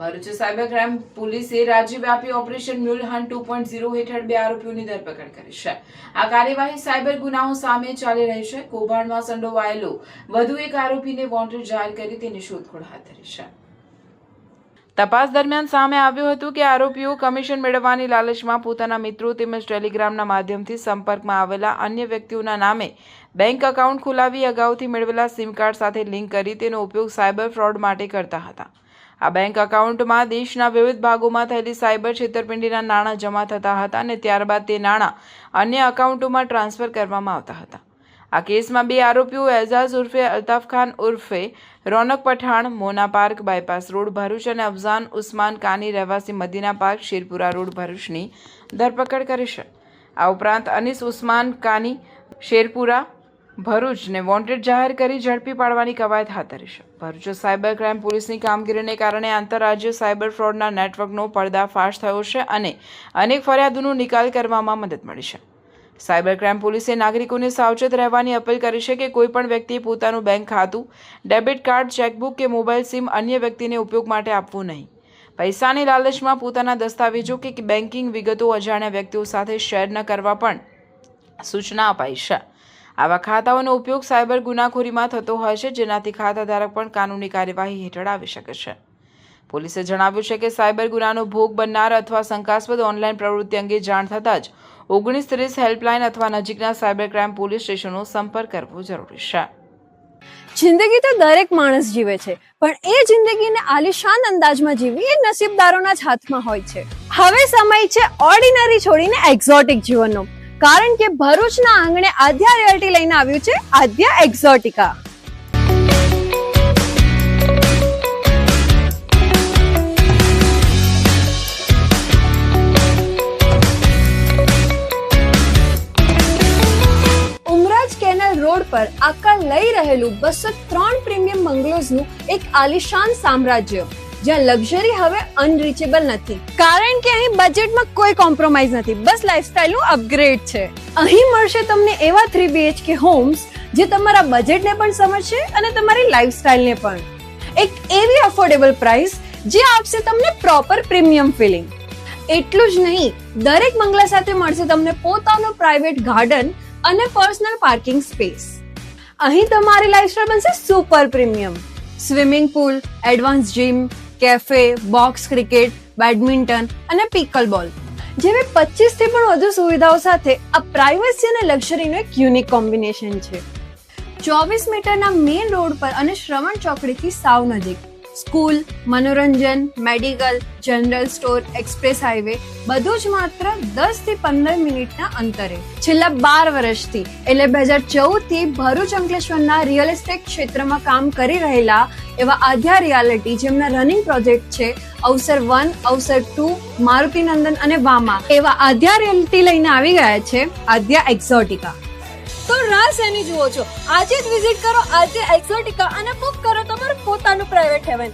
Bharuch cyber crime પોલીસે રાજ્યવ્યાપી operation mule hunt 2.0 હેઠળ 2 આરોપીઓની ધરપકડ કરી છે. આ કાર્યવાહી સાયબર ગુનાઓ સામે ચાલી રહી છે. કૌભાંડમાં સંડોવાયેલો વધુ એક આરોપીને વોન્ટેડ જાહેર કરી તેની શોધખોળ હાથ ધરી છે. તપાસ દરમિયાન સામે આવ્યું હતું કે આરોપીઓ કમિશન મેળવવાની લાલચમાં પોતાના મિત્રો તેમજ ટેલિગ્રામના માધ્યમથી સંપર્કમાં આવેલા અન્ય વ્યક્તિઓના નામે બેંક એકાઉન્ટ ખોલાવી અગાઉથી મેળવેલા સિમ કાર્ડ સાથે લિંક કરી તેનો ઉપયોગ સાયબર ફ્રોડ માટે કરતા હતા. આ બેંક એકાઉન્ટમાં દેશના વિવિધ ભાગોમાં થયેલી સાયબર છેતરપિંડીના નાણાં જમા થતા હતા અને ત્યારબાદ તે નાણાં અન્ય એકાઉન્ટોમાં ટ્રાન્સફર કરવામાં આવતા હતા. આ કેસમાં 2 આરોપીઓ એઝાઝ ઉર્ફે અલ્તાફ ખાન ઉર્ફે રોનક પઠાણ મોના પાર્ક બાયપાસ રોડ ભરૂચ અને અફઝાન ઉસ્માન કાની રહેવાસી મદીના પાર્ક શેરપુરા રોડ ભરૂચની ધરપકડ કરી છે. આ ઉપરાંત અનીસ ઉસ્માન કાની શેરપુરા ભરૂચને વોન્ટેડ જાહેર કરી ઝડપી પાડવાની કવાયત હાથ ધરી છે. ભરૂચ સાયબર ક્રાઇમ પોલીસની કામગીરીને કારણે આંતરરાજ્ય સાયબર ફ્રોડના નેટવર્કનો પર્દાફાશ થયો છે અને અનેક ફરિયાદોનો નિકાલ કરવામાં મદદ મળી છે. સાયબર ક્રાઇમ પોલીસે નાગરિકોને સાવચેત રહેવાની અપીલ કરી છે કે કોઈપણ વ્યક્તિએ પોતાનું બેંક ખાતું, ડેબિટ કાર્ડ, ચેકબુક કે મોબાઈલ સિમ અન્ય વ્યક્તિને ઉપયોગ માટે આપવું નહીં. પૈસાની લાલચમાં પોતાના દસ્તાવેજો કે બેન્કિંગ વિગતો અજાણ્યા વ્યક્તિઓ સાથે શેર ન કરવા પણ સૂચના અપાઈ છે. આવા ખાતાઓનો ઉપયોગ સાયબર ગુનાખોરીમાં થતો હોય છે, જેનાથી ખાતાધારક પણ કાનૂની કાર્યવાહી હેઠળ આવી શકે છે. પોલીસે જણાવ્યું છે કે સાયબર ગુનાનો ભોગ બનનાર અથવા શંકાસ્પદ ઓનલાઈન પ્રવૃત્તિ અંગે જાણ થતાં જ 1930 હેલ્પલાઇન અથવા નજીકના સાયબર ક્રાઇમ પોલીસ સ્ટેશનનો સંપર્ક કરવો જરૂરી છે. જિંદગી તો દરેક માણસ જીવે છે, પણ એ જિંદગીને આલિશાન અંદાજમાં જીવવી એ નસીબદારોના જ હાથમાં હોય છે. હવે સમય છે ઓર્ડિનરી છોડીને એક્ઝોટિક જીવનનો, કારણ કે ભરૂચના આંગણે આદ્યા રિયલ્ટી લઈને આવ્યું છે આદ્યા એક્ઝોટિકા. રોડ પર આકાર લઈ રહેલું 203 પ્રીમિયમ બંગલોઝનું એક આલિશાન સામ્રાજ્ય, જ્યાં લક્ઝરી હવે અનરીચેબલ નથી, કારણ કે અહીં બજેટમાં કોઈ કોમ્પ્રોમાઇઝ નથી, બસ લાઇફસ્ટાઇલનું અપગ્રેડ છે. અહીં મળશે તમને એવા 3 BHK હોમ્સ જે તમારા બજેટને પણ સમજશે અને તમારી લાઇફસ્ટાઇલને પણ. એક એવી અફોર્ડેબલ પ્રાઇસ જે આપશે તમને પ્રોપર પ્રીમિયમ ફીલિંગ. એટલું જ નહીં, દરેક બંગલા સાથે મળશે તમને પોતાનો પ્રાઇવેટ ગાર્ડન અને પર્સનલ પાર્કિંગ સ્પેસ. અહીં તમારી લાઇફસ્ટાઇલ બનશે super premium. Swimming pool, advance gym, cafe, box cricket, badminton અને પિકલ બોલ જેવી 25 થી પણ વધુ સુવિધાઓ સાથે આ પ્રાઇવસી અને લક્ઝરીનું એક યુનિક કોમ્બિનેશન છે. 24 મીટરના મેઇન રોડ પર અને શ્રવણ ચોકડીથી સાવ નજીક. સ્કૂલ, મનોરંજન, medical, general store, express highway બધું જ માત્ર 10 થી 15 મિનિટના અંતરે. છેલ્લા 12 વર્ષથી એટલે 2014 થી ભરૂચ અંકલેશ્વરના રિયલ એસ્ટેટ ક્ષેત્રમાં કામ કરી રહેલા એવા આદ્યા રિયાલિટી, જેમના રનિંગ પ્રોજેક્ટ છે અવસર 1, અવસર 2, મારુતિનંદન અને વામા, એવા આદ્યા રિયાલિટી લઈને આવી ગયા છે આદ્યા એક્ઝોટિકા. તો રાહ શેની જુઓ છો? આજે જ વિઝિટ કરો આદ્યા એક્ઝોટિકા અને બુક કરો તમારું પોતાનું પ્રાઇવેટ હેવન.